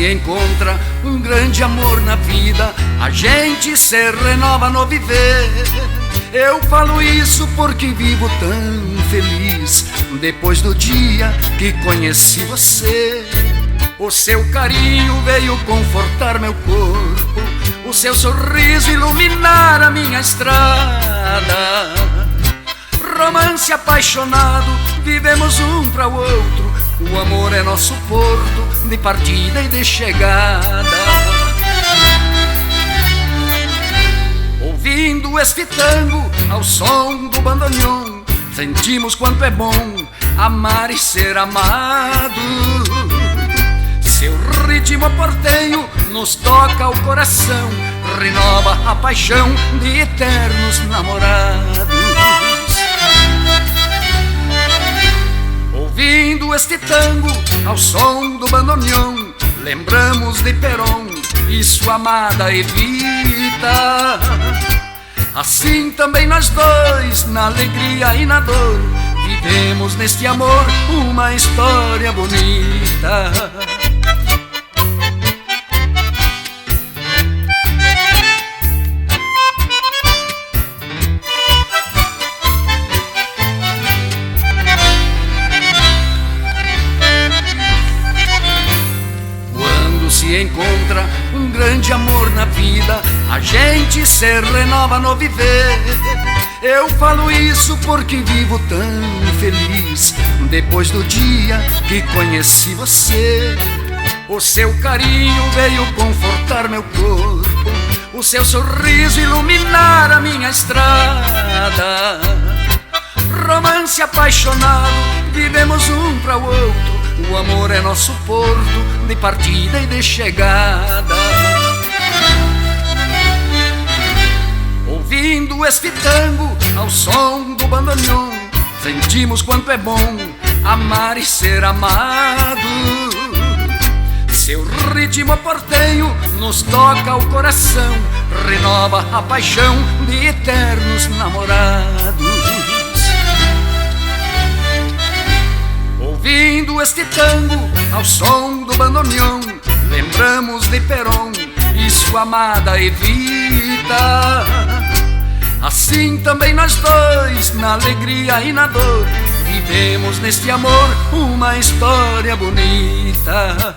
se encontra um grande amor na vida, a gente se renova no viver. Eu falo isso porque vivo tão feliz depois do dia que conheci você. O seu carinho veio confortar meu corpo, o seu sorriso iluminar a minha estrada. Romance apaixonado, vivemos um para o outro, o amor é nosso porto de partida e de chegada. Ouvindo este tango ao som do bandoneon, sentimos quanto é bom amar e ser amado. Seu ritmo portenho nos toca o coração, renova a paixão de eternos namorados. Ouvindo este tango ao som do bandoneon, lembramos de Perón e sua amada Evita. Assim também nós dois, na alegria e na dor, vivemos neste amor uma história bonita. Se encontra um grande amor na vida, a gente se renova no viver. Eu falo isso porque vivo tão feliz depois do dia que conheci você. O seu carinho veio confortar meu corpo, o seu sorriso iluminar a minha estrada. Romance apaixonado, vivemos um para o outro, o amor é nosso porto de partida e de chegada. Ouvindo este tango ao som do bandoneon, sentimos quanto é bom amar e ser amado. Seu ritmo portenho nos toca o coração, renova a paixão de eternos namorados. Ouvindo este tango ao som do bandoneon, lembramos de Perón e sua amada Evita. Assim também nós dois, na alegria e na dor, vivemos neste amor uma história bonita.